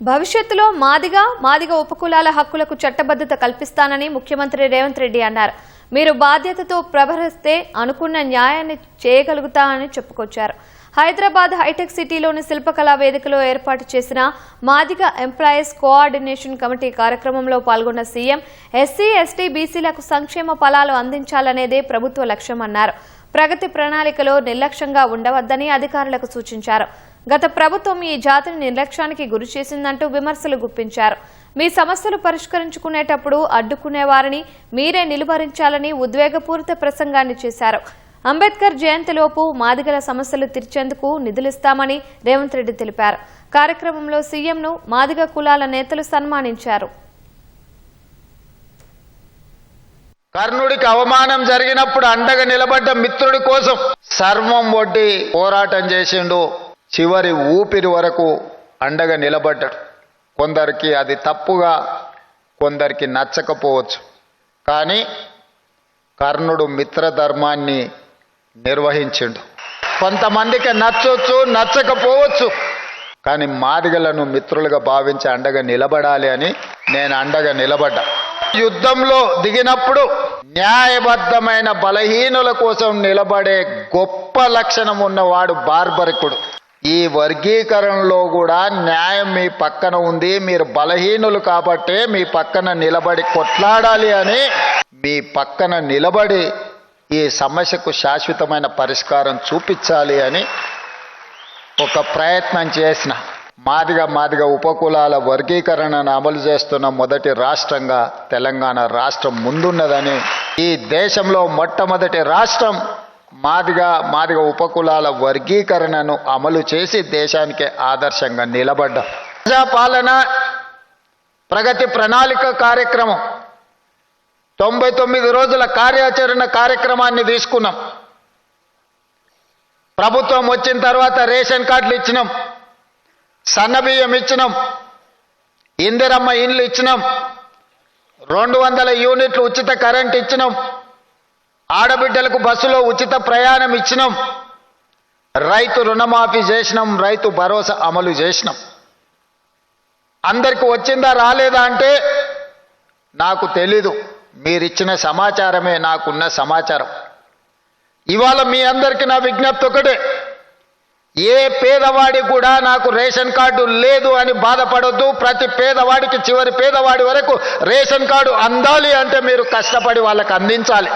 భవిష్యత్తులో మాదిగ ఉపకులాల హక్కులకు చట్టబద్ధత కల్పిస్తానని ముఖ్యమంత్రి రేవంత్ రెడ్డి అన్నారు. మీరు బాధ్యతతో ప్రవర్తిస్తే అనుకున్న న్యాయాన్ని చేయగలుగుతానని చెప్పుకొచ్చారు. హైదరాబాద్ హైటెక్ సిటీలోని శిల్పకళా వేదికలో ఏర్పాటు చేసిన మాదిగ ఎంప్లాయీస్ కోఆర్డినేషన్ కమిటీ కార్యక్రమంలో పాల్గొన్న సీఎం ఎస్సీ, ఎస్టీ, బీసీలకు సంక్షేమ ఫలాలు అందించాలనేదే ప్రభుత్వ లక్ష్యమన్నారు. ప్రగతి ప్రణాళికలో నిర్లక్ష్యంగా ఉండవద్దని అధికారులకు సూచించారు. గత ప్రభుత్వం ఈ జాతిని నిర్లక్ష్యానికి గురి చేసిందంటూ విమర్శలు గుప్పించారు. మీ సమస్యలు పరిష్కరించుకునేటప్పుడు అడ్డుకునేవారిని మీరే నిలువరించాలని ఉద్వేగపూరిత ప్రసంగాన్ని చేశారు. అంబేద్కర్ జయంతిలోపు మాదిగల సమస్యలు తీర్చేందుకు నిధులిస్తామని రేవంత్ రెడ్డి తెలిపారు. కార్యక్రమంలో సీఎంను మాదిగ కులాల నేతలు సన్మానించారు. కర్ణుడికి అవమానం జరిగినప్పుడు అండగా నిలబడ్డ మిత్రుడి కోసం సర్వం ఒడ్డి పోరాటం చేసిండు. చివరి ఊపిరి వరకు అండగా నిలబడ్డాడు. కొందరికి అది తప్పుగా, కొందరికి నచ్చకపోవచ్చు. కానీ కర్ణుడు మిత్రధర్మాన్ని నిర్వహించిండు. కొంతమందికి నచ్చొచ్చు, నచ్చకపోవచ్చు. కానీ మాదిగలను మిత్రులుగా భావించి అండగా నిలబడాలి అని నేను అండగా నిలబడ్డా. యుద్ధంలో దిగినప్పుడు న్యాయబద్ధమైన బలహీనుల కోసం నిలబడే గొప్ప లక్షణం ఉన్నవాడు బార్బరికుడు. ఈ వర్గీకరణలో కూడా న్యాయం మీ పక్కన ఉంది. మీరు బలహీనులు కాబట్టే మీ పక్కన నిలబడి కొట్లాడాలి అని మీ పక్కన నిలబడి ఈ సమస్యకు శాశ్వతమైన పరిష్కారం చూపించాలి అని ఒక ప్రయత్నం చేసిన మాదిగ ఉపకులాల వర్గీకరణను అమలు చేస్తున్న మొదటి రాష్ట్రంగా తెలంగాణ రాష్ట్రం ముందున్నదని, ఈ దేశంలో మొట్టమొదటి రాష్ట్రం మాదిగ ఉపకులాల వర్గీకరణను అమలు చేసి దేశానికి ఆదర్శంగా నిలబడ్డ ప్రజాపాలన ప్రగతి ప్రణాళిక కార్యక్రమం 99 రోజుల కార్యాచరణ కార్యక్రమాన్ని తీసుకున్నాం. ప్రభుత్వం వచ్చిన తర్వాత రేషన్ కార్డులు ఇచ్చినాం, సన్నబియ్యం ఇచ్చినాం, ఇందిరమ్మ ఇండ్లు ఇచ్చినాం, 200 యూనిట్లు ఉచిత కరెంట్ ఇచ్చినాం, ఆడబిడ్డలకు బస్సులో ఉచిత ప్రయాణం ఇచ్చినాం, రైతు రుణమాఫీ చేసినాం, రైతు భరోసా అమలు చేసినాం. అందరికి వచ్చిందా రాలేదా అంటే నాకు తెలీదు. మీరిచ్చిన సమాచారమే నాకున్న సమాచారం. ఇవాళ మీ అందరికీ నా విజ్ఞప్తి ఒకటే, ఏ పేదవాడి కూడా నాకు రేషన్ కార్డు లేదు అని బాధపడొద్దు. ప్రతి పేదవాడికి, చివరి పేదవాడి వరకు రేషన్ కార్డు అందాలి అంటే మీరు కష్టపడి వాళ్ళకి అందించాలి.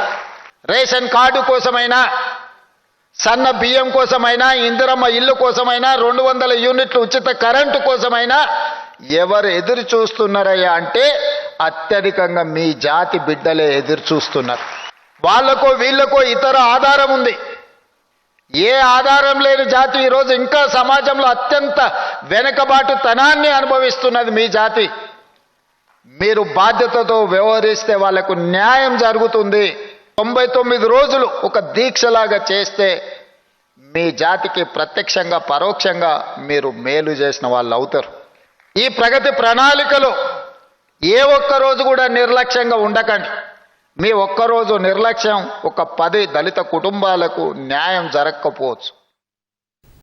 రేషన్ కార్డు కోసమైనా, సన్న బియ్యం కోసమైనా, ఇందిరమ్మ ఇల్లు కోసమైనా, 200 యూనిట్లు ఉచిత కరెంటు కోసమైనా ఎవరు ఎదురు చూస్తున్నారయ్యా అంటే అత్యధికంగా మీ జాతి బిడ్డలే ఎదురు చూస్తున్నారు. వాళ్ళకో వీళ్ళకో ఇతర ఆధారం ఉంది. ఏ ఆధారం లేని జాతి ఈరోజు ఇంకా సమాజంలో అత్యంత వెనుకబాటుతనాన్ని అనుభవిస్తున్నది మీ జాతి. మీరు బాధ్యతతో వ్యవహరిస్తే వాళ్లకు న్యాయం జరుగుతుంది. 99 రోజులు ఒక దీక్షలాగా చేస్తే మీ జాతికి ప్రత్యక్షంగా పరోక్షంగా మీరు మేలు చేసిన వాళ్ళు అవుతారు. ఈ ప్రగతి ప్రణాళికలో ఏ ఒక్క రోజు కూడా నిర్లక్ష్యంగా ఉండకండి. మీ ఒక్కరోజు నిర్లక్ష్యం ఒక 10 దళిత కుటుంబాలకు న్యాయం జరగకపోవచ్చు.